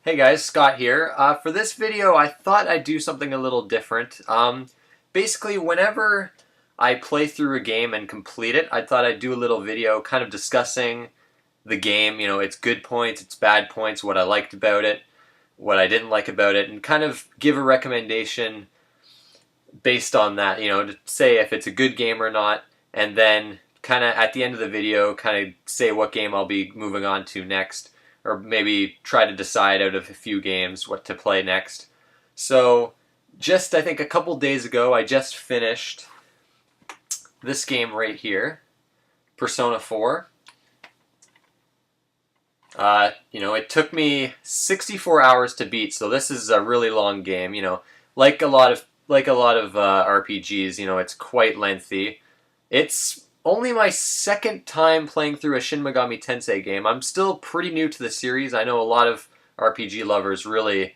Hey guys, Scott here. For this video, I thought I'd do something a little different. Basically, whenever I play through a game and complete it, I thought I'd do a little video kind of discussing the game, its good points, its bad points, what I liked about it, what I didn't like about it, and kind of give a recommendation based on that, to say if it's a good game or not, and then kind of at the end of the video, kind of say what game I'll be moving on to next, or maybe try to decide out of a few games what to play next. So, just I think a couple days ago, I just finished this game right here, Persona 4. It took me 64 hours to beat, so this is a really long game. Like a lot of RPGs, it's quite lengthy. It's only my second time playing through a Shin Megami Tensei game. I'm still pretty new to the series. I know a lot of RPG lovers really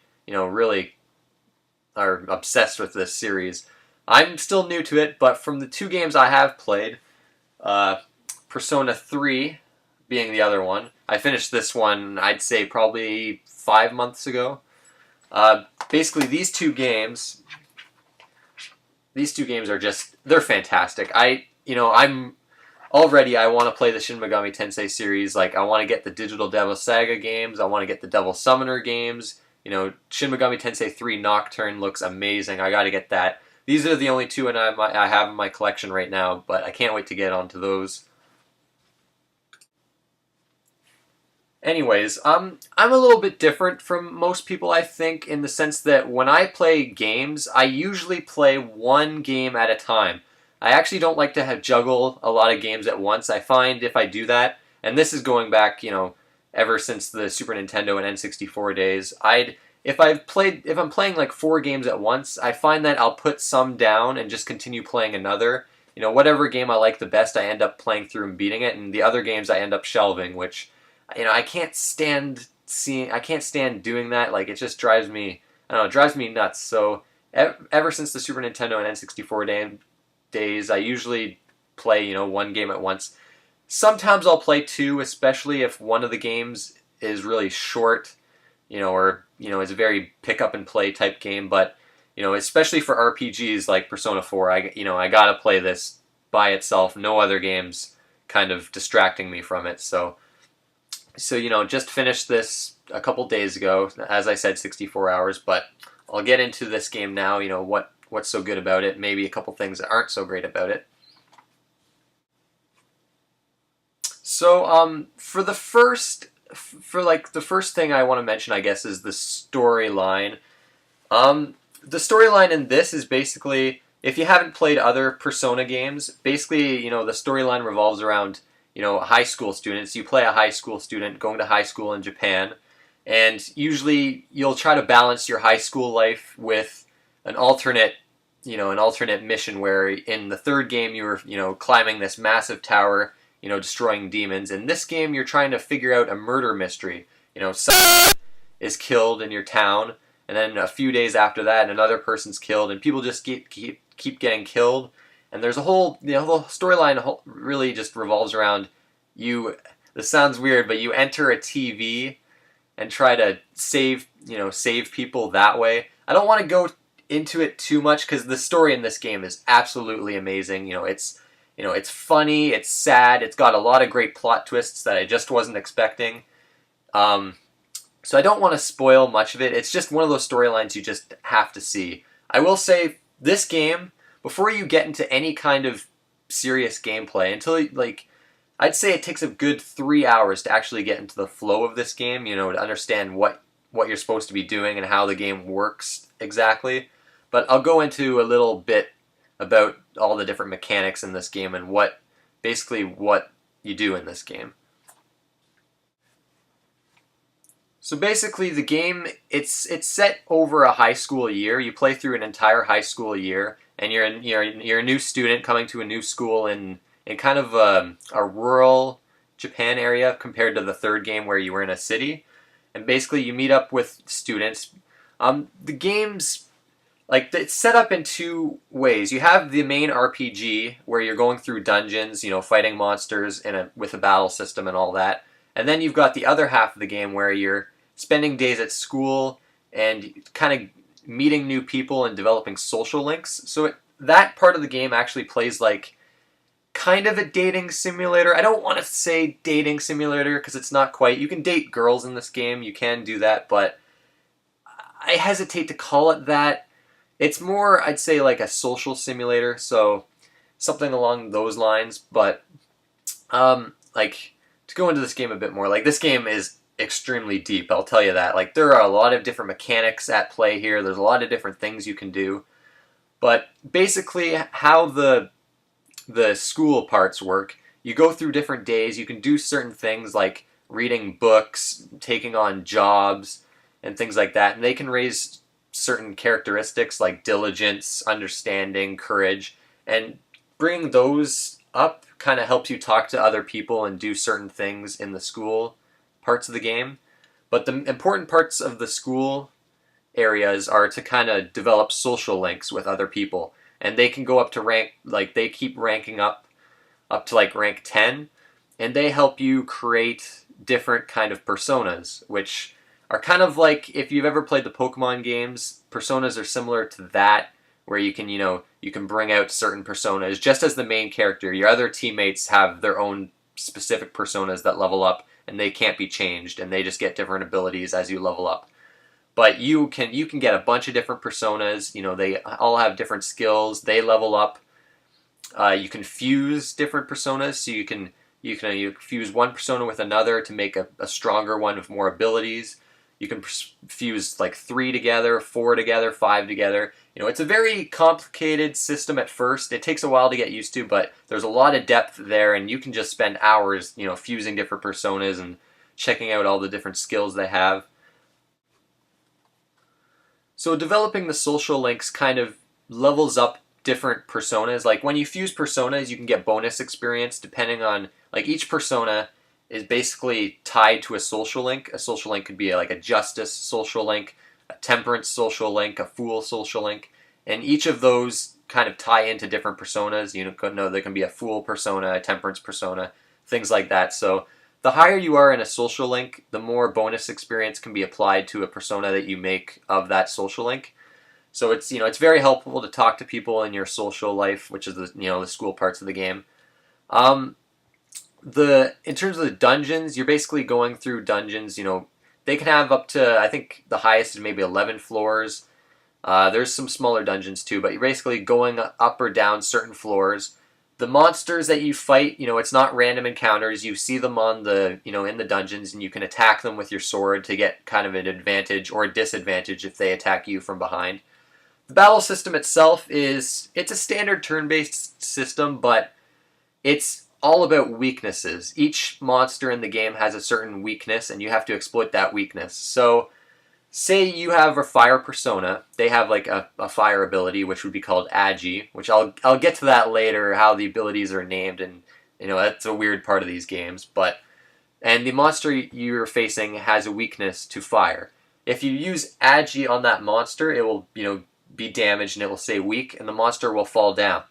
are obsessed with this series. I'm still new to it, but from the two games I have played, Persona 3 being the other one, I finished this one, I'd say probably 5 months ago. Basically, these two games are they're fantastic. I want to play the Shin Megami Tensei series. Like, I want to get the Digital Devil Saga games. I want to get the Devil Summoner games. Shin Megami Tensei 3 Nocturne looks amazing. I got to get that. These are the only two I have in my collection right now, but I can't wait to get onto those. Anyways, I'm a little bit different from most people, I think, in the sense that when I play games, I usually play one game at a time. I actually don't like to juggle a lot of games at once. I find if I do that, and this is going back, ever since the Super Nintendo and N64 days, if I'm playing like 4 games at once, I find that I'll put some down and just continue playing another. Whatever game I like the best, I end up playing through and beating it, and the other games I end up shelving, which I can't stand doing that. Like, it just drives me, I don't know, it drives me nuts. So ever since the Super Nintendo and N64 days, I usually play, one game at once. Sometimes I'll play 2, especially if one of the games is really short, or is a very pick up and play type game. But especially for RPGs like Persona 4, I gotta play this by itself. No other games kind of distracting me from it. So just finished this a couple days ago. As I said, 64 hours, but I'll get into this game now, what's so good about it, maybe a couple things that aren't so great about it. So, the first thing I want to mention, I guess, is the storyline. The storyline in this is basically, if you haven't played other Persona games, basically, the storyline revolves around high school students. You play a high school student going to high school in Japan, and usually you'll try to balance your high school life with an alternate mission where in the third game you were, climbing this massive tower, destroying demons. In this game, you're trying to figure out a murder mystery. Someone is killed in your town, and then a few days after that, another person's killed, and people just keep getting killed. And there's a whole, the storyline really just revolves around you. This sounds weird, but you enter a TV and try to save people that way. I don't want to go into it too much because the story in this game is absolutely amazing. It's funny, it's sad, it's got a lot of great plot twists that I just wasn't expecting. So I don't want to spoil much of it. It's just one of those storylines you just have to see. I will say this game, before you get into any kind of serious gameplay, I'd say it takes a good 3 hours to actually get into the flow of this game, to understand what you're supposed to be doing and how the game works exactly. But I'll go into a little bit about all the different mechanics in this game and what you do in this game. So basically the game, it's set over a high school year. You play through an entire high school year, and you're a new student coming to a new school in kind of a rural Japan area compared to the third game where you were in a city. And basically you meet up with students. The game's it's set up in 2 ways. You have the main RPG where you're going through dungeons, fighting monsters with a battle system and all that. And then you've got the other half of the game where you're spending days at school and kind of meeting new people and developing social links. So that part of the game actually plays like kind of a dating simulator. I don't want to say dating simulator because it's not quite. You can date girls in this game, you can do that, but I hesitate to call it that. It's more, I'd say, like a social simulator, so something along those lines. But like, to go into this game a bit more, like, this game is extremely deep, I'll tell you that. Like, there are a lot of different mechanics at play here. There's a lot of different things you can do. But basically, how the school parts work, you go through different days. You can do certain things like reading books, taking on jobs, and things like that. And they can raise certain characteristics like diligence, understanding, courage. And bringing those up kind of helps you talk to other people and do certain things in the school parts of the game. But the important parts of the school areas are to kind of develop social links with other people. And they can go up to rank, like they keep ranking up to like rank 10. And they help you create different kind of personas, which are kind of like, if you've ever played the Pokemon games, personas are similar to that, where you can, you can bring out certain personas just as the main character. Your other teammates have their own specific personas that level up, and they can't be changed, and they just get different abilities as you level up. But you can get a bunch of different personas. They all have different skills. They level up. You can fuse different personas, so you can fuse one persona with another to make a stronger one with more abilities. You can fuse like 3 together, 4 together, 5 together. It's a very complicated system at first. It takes a while to get used to, but there's a lot of depth there, and you can just spend hours, fusing different personas and checking out all the different skills they have. So developing the social links kind of levels up different personas. Like when you fuse personas, you can get bonus experience depending on, like, each persona is basically tied to a social link. A social link could be like a justice social link, a temperance social link, a fool social link, and each of those kind of tie into different personas. There can be a fool persona, a temperance persona, things like that. So the higher you are in a social link, the more bonus experience can be applied to a persona that you make of that social link. So it's very helpful to talk to people in your social life, which is the school parts of the game. In terms of the dungeons, you're basically going through dungeons. They can have up to, I think the highest is maybe 11 floors. There's some smaller dungeons too, but you're basically going up or down certain floors. The monsters that you fight, it's not random encounters. You see them on the, in the dungeons, and you can attack them with your sword to get kind of an advantage or a disadvantage if they attack you from behind. The battle system itself it's a standard turn-based system, but it's all about weaknesses. Each monster in the game has a certain weakness, and you have to exploit that weakness. So, say you have a fire persona. They have like a fire ability, which would be called Agi, which I'll get to that later, how the abilities are named, and that's a weird part of these games. And the monster you're facing has a weakness to fire. If you use Agi on that monster, it will be damaged, and it will say weak, and the monster will fall down.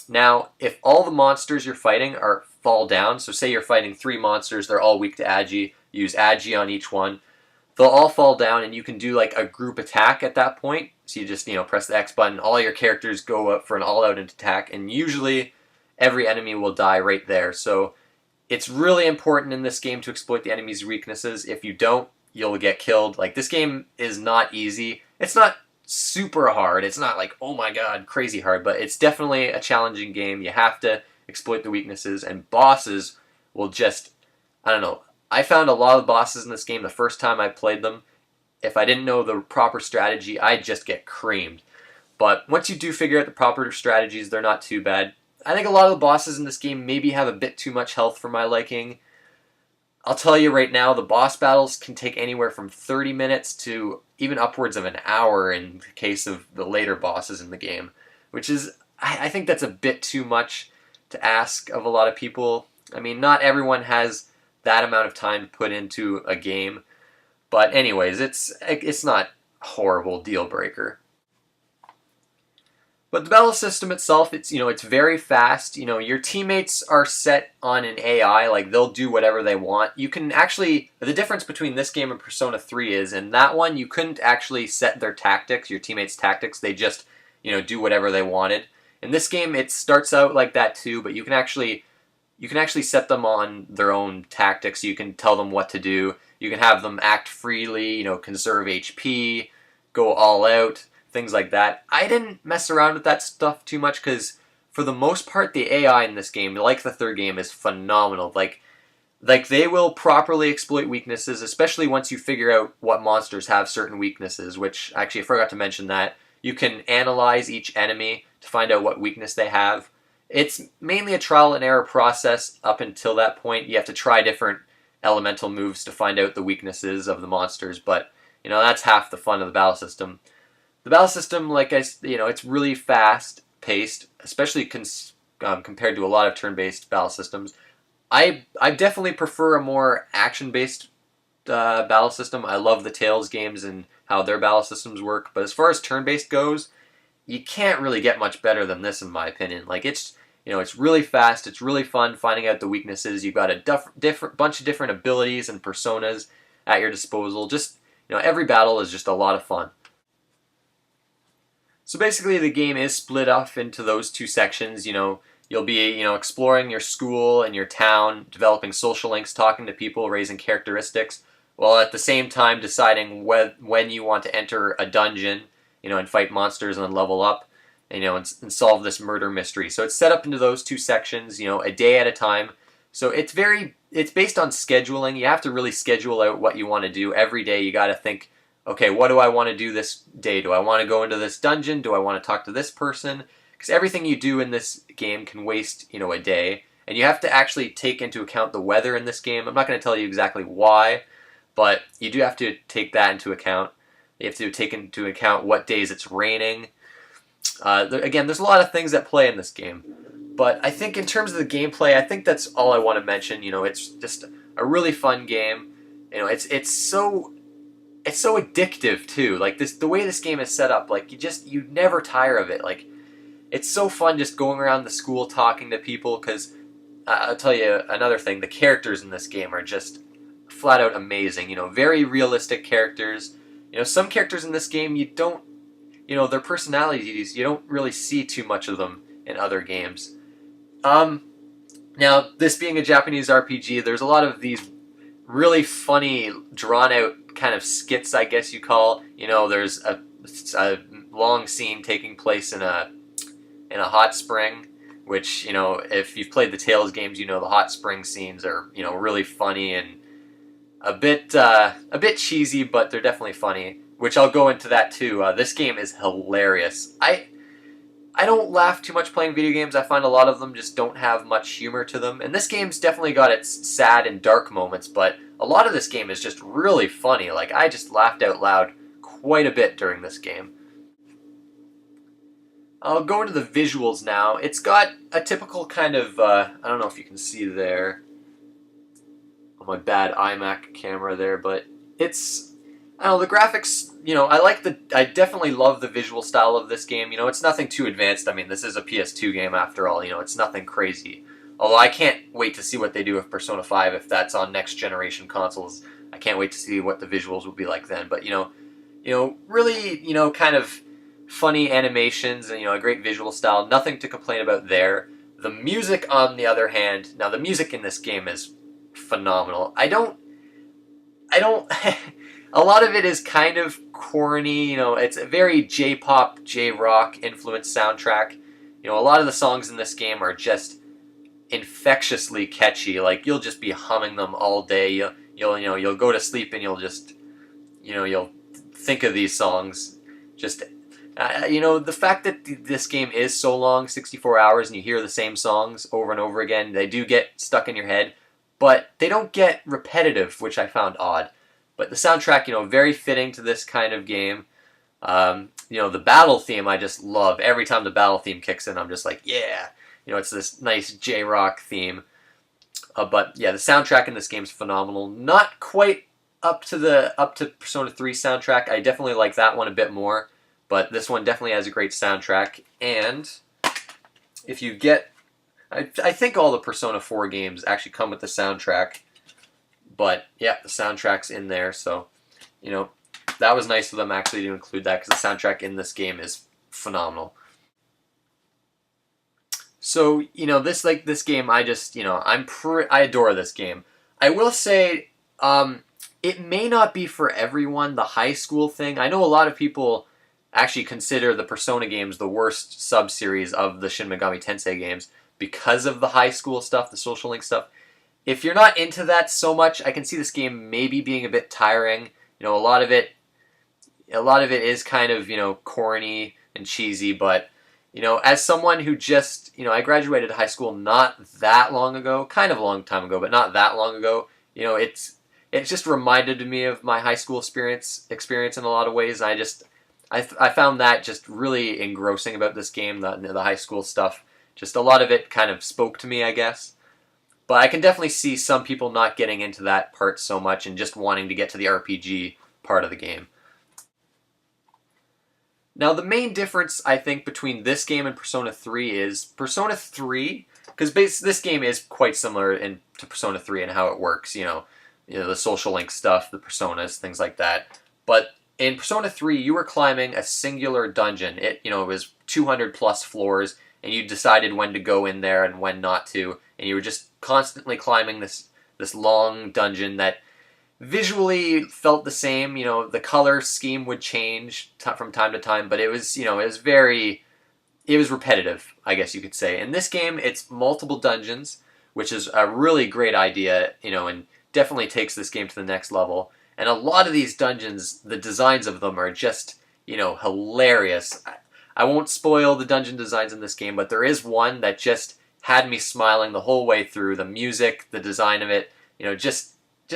Now, if all the monsters you're fighting fall down, so say you're fighting 3 monsters, they're all weak to Agi, use Agi on each one, they'll all fall down, and you can do like a group attack at that point. So you just, press the X button, all your characters go up for an all-out attack, and usually every enemy will die right there. So it's really important in this game to exploit the enemy's weaknesses. If you don't, you'll get killed. Like, this game is not easy. It's not super hard. It's not like, oh my god, crazy hard, but it's definitely a challenging game. You have to exploit the weaknesses, and bosses will just, I don't know. I found a lot of bosses in this game the first time I played them. If I didn't know the proper strategy, I'd just get creamed. But once you do figure out the proper strategies, they're not too bad. I think a lot of the bosses in this game maybe have a bit too much health for my liking. I'll tell you right now, the boss battles can take anywhere from 30 minutes to even upwards of an hour in the case of the later bosses in the game, which is, I think that's a bit too much to ask of a lot of people. I mean, not everyone has that amount of time to put into a game, but anyways, it's not a horrible deal breaker. But the battle system itself, it's very fast. Your teammates are set on an AI, like they'll do whatever they want. You can actually, the difference between this game and Persona 3 is, in that one, you couldn't actually set their tactics, your teammates' tactics. They just, do whatever they wanted. In this game, it starts out like that too, but you can actually set them on their own tactics. You can tell them what to do. You can have them act freely, conserve HP, go all out, things like that. I didn't mess around with that stuff too much because, for the most part, the AI in this game, like the third game, is phenomenal. Like they will properly exploit weaknesses, especially once you figure out what monsters have certain weaknesses, which, actually, I forgot to mention that. You can analyze each enemy to find out what weakness they have. It's mainly a trial and error process up until that point. You have to try different elemental moves to find out the weaknesses of the monsters, but, that's half the fun of the battle system. The battle system, it's really fast-paced, especially compared to a lot of turn-based battle systems. I definitely prefer a more action-based battle system. I love the Tales games and how their battle systems work, but as far as turn-based goes, you can't really get much better than this, in my opinion. It's really fast, it's really fun finding out the weaknesses. You've got a bunch of different abilities and personas at your disposal. Just, every battle is just a lot of fun. So basically, the game is split off into those two sections. You'll be, exploring your school and your town, developing social links, talking to people, raising characteristics, while at the same time deciding when you want to enter a dungeon, and fight monsters and then level up, and solve this murder mystery. So it's set up into those two sections, a day at a time. So it's based on scheduling. You have to really schedule out what you want to do every day. You got to think, okay, what do I want to do this day? Do I want to go into this dungeon? Do I want to talk to this person? Because everything you do in this game can waste, a day. And you have to actually take into account the weather in this game. I'm not going to tell you exactly why, but you do have to take that into account. You have to take into account what days it's raining. Again, there's a lot of things at play in this game. But I think in terms of the gameplay, I think that's all I want to mention. It's just a really fun game. It's so addictive too. The way this game is set up, you never tire of it. It's so fun just going around the school talking to people, because I'll tell you another thing, the characters in this game are just flat out amazing. Very realistic characters. Some characters in this game, you don't, their personalities, you don't really see too much of them in other games. Now, this being a Japanese RPG, there's a lot of these really funny, drawn-out kind of skits, I guess you call. There's a long scene taking place in a hot spring, which, if you've played the Tales games, the hot spring scenes are, really funny and a bit cheesy, but they're definitely funny, which I'll go into that too. This game is hilarious. I don't laugh too much playing video games. I find a lot of them just don't have much humor to them, and this game's definitely got its sad and dark moments, but a lot of this game is just really funny. I just laughed out loud quite a bit during this game. I'll go into the visuals now. It's got a typical kind of, I don't know if you can see there, on my bad iMac camera there, but it's, I don't know, the graphics, I definitely love the visual style of this game. It's nothing too advanced. I mean, this is a PS2 game after all, it's nothing crazy. Although I can't wait to see what they do with Persona 5 if that's on next generation consoles. I can't wait to see what the visuals will be like then. But, really, kind of funny animations and, a great visual style. Nothing to complain about there. The music, on the other hand, now the music in this game is phenomenal. I don't a lot of it is kind of corny, it's a very J-pop, J-rock influenced soundtrack. A lot of the songs in this game are just infectiously catchy. You'll just be humming them all day. You'll go to sleep and you'll just, you'll think of these songs. Just, the fact that this game is so long, 64 hours, and you hear the same songs over and over again, they do get stuck in your head, but they don't get repetitive, which I found odd. But the soundtrack, very fitting to this kind of game. The battle theme I just love. Every time the battle theme kicks in, I'm just like, yeah. It's this nice J-rock theme. But yeah, the soundtrack in this game is phenomenal. Not quite up to Persona 3 soundtrack. I definitely like that one a bit more. but this one definitely has a great soundtrack. And if you get, I think all the Persona 4 games actually come with the soundtrack, but yeah, the soundtrack's in there, so that was nice of them actually to include that, because the soundtrack in this game is phenomenal. So this game, I just I adore this game. I will say, it may not be for everyone, the high school thing. I know a lot of people actually consider the Persona games the worst sub-series of the Shin Megami Tensei games because of the high school stuff, the social link stuff. If you're not into that so much, I can see this game maybe being a bit tiring. A lot of it is kind of, corny and cheesy, but, as someone who just, I graduated high school not that long ago, kind of a long time ago, but not that long ago, it's just reminded me of my high school experience in a lot of ways. I found that just really engrossing about this game, the high school stuff. Just a lot of it kind of spoke to me, I guess. But I can definitely see some people not getting into that part so much and just wanting to get to the RPG part of the game. Now, the main difference, I think, between this game and Persona 3 is Persona 3, because this game is quite similar to Persona 3 and how it works, the social link stuff, the personas, things like that. But in Persona 3, you were climbing a singular dungeon. It was 200 plus floors, and you decided when to go in there and when not to, and you were just constantly climbing this long dungeon that visually felt the same. The color scheme would change from time to time, but it was repetitive, I guess you could say. In this game, it's multiple dungeons, which is a really great idea, and definitely takes this game to the next level. And a lot of these dungeons, the designs of them are just, hilarious. I won't spoil the dungeon designs in this game, but there is one that just had me smiling the whole way through. The music, the design of it, just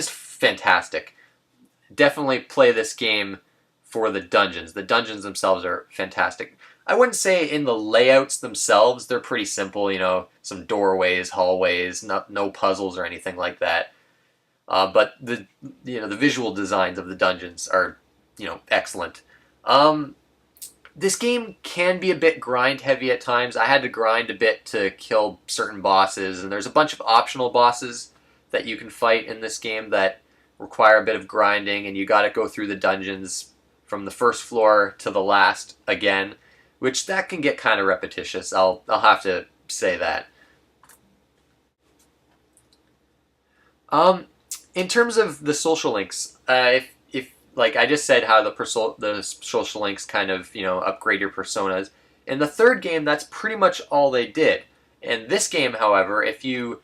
fantastic. Definitely play this game for the dungeons. The dungeons themselves are fantastic. I wouldn't say in the layouts themselves, they're pretty simple, some doorways, hallways, no puzzles or anything like that. But the visual designs of the dungeons are, excellent. This game can be a bit grind heavy at times. I had to grind a bit to kill certain bosses, and there's a bunch of optional bosses that you can fight in this game that require a bit of grinding, and you got to go through the dungeons from the first floor to the last again, which that can get kind of repetitious. I'll have to say that. In terms of the social links, if like I just said, how the social links kind of upgrade your personas. In the third game, that's pretty much all they did. In this game, however, if you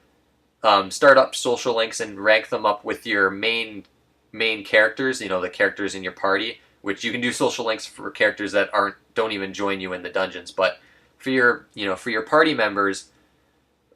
start up social links and rank them up with your main characters, the characters in your party, which you can do social links for characters that don't even join you in the dungeons, but for your party members,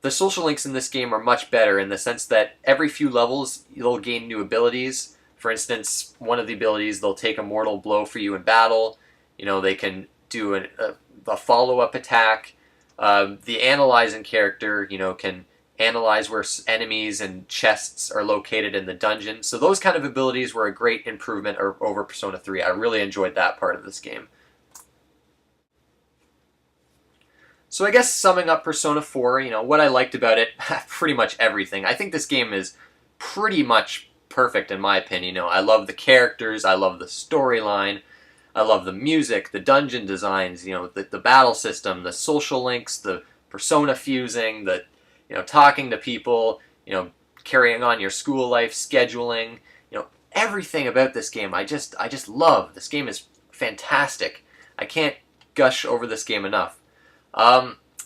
the social links in this game are much better in the sense that every few levels you'll gain new abilities. For instance, one of the abilities, they'll take a mortal blow for you in battle. They can do a follow-up attack. The analyzing character, can analyze where enemies and chests are located in the dungeon. So those kind of abilities were a great improvement over Persona 3. I really enjoyed that part of this game. So I guess summing up Persona 4, what I liked about it, pretty much everything. I think this game is pretty much perfect in my opinion. I love the characters, I love the storyline, I love the music, the dungeon designs, the battle system, the social links, the persona fusing, the talking to people, carrying on your school life, scheduling, everything about this game. I just love. This game is fantastic. I can't gush over this game enough.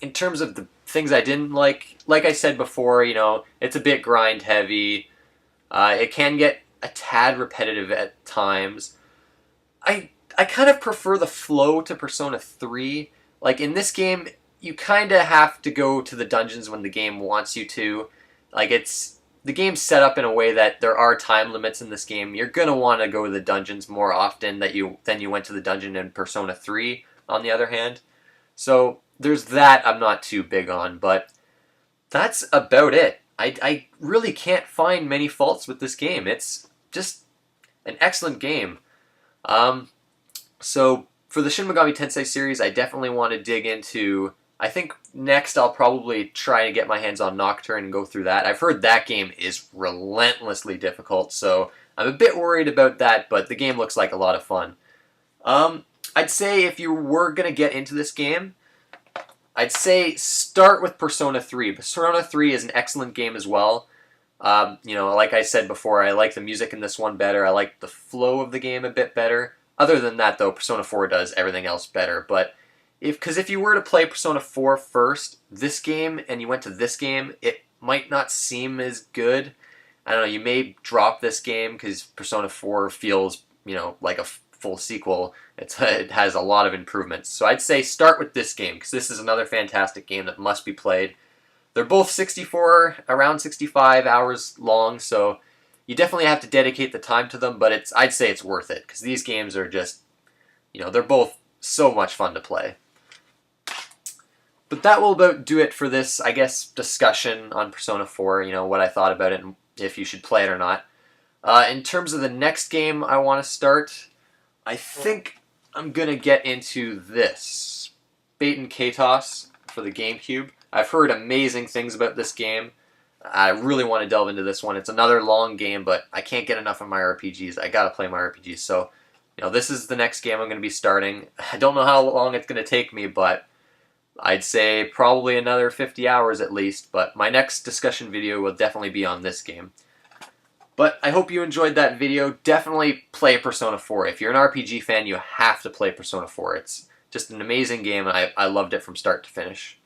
In terms of the things I didn't like I said before, it's a bit grind heavy. It can get a tad repetitive at times. I kind of prefer the flow to Persona 3. Like in this game, you kind of have to go to the dungeons when the game wants you to. Like the game's set up in a way that there are time limits in this game. You're gonna want to go to the dungeons more often than you went to the dungeon in Persona 3, on the other hand. So there's that I'm not too big on, but that's about it. I really can't find many faults with this game. It's just an excellent game. So for the Shin Megami Tensei series, I definitely want to dig into... I think next I'll probably try to get my hands on Nocturne and go through that. I've heard that game is relentlessly difficult, so I'm a bit worried about that, but the game looks like a lot of fun. I'd say if you were going to get into this game, I'd say start with Persona 3. Persona 3 is an excellent game as well. Like I said before, I like the music in this one better. I like the flow of the game a bit better. Other than that, though, Persona 4 does everything else better. But if you were to play Persona 4 first, this game, and you went to this game, it might not seem as good. I don't know, you may drop this game because Persona 4 feels, like a full sequel. It has a lot of improvements. So I'd say start with this game, because this is another fantastic game that must be played. They're both around 65 hours long, so you definitely have to dedicate the time to them, but I'd say it's worth it, because these games are just, they're both so much fun to play. But that will about do it for this, I guess, discussion on Persona 4, what I thought about it and if you should play it or not. In terms of the next game I want to start, I think I'm going to get into this. Baten Kaitos for the GameCube. I've heard amazing things about this game. I really want to delve into this one. It's another long game, but I can't get enough of my RPGs. I gotta play my RPGs, so this is the next game I'm going to be starting. I don't know how long it's going to take me, but I'd say probably another 50 hours at least, but my next discussion video will definitely be on this game. But I hope you enjoyed that video. Definitely play Persona 4. If you're an RPG fan, you have to play Persona 4. It's just an amazing game, and I loved it from start to finish.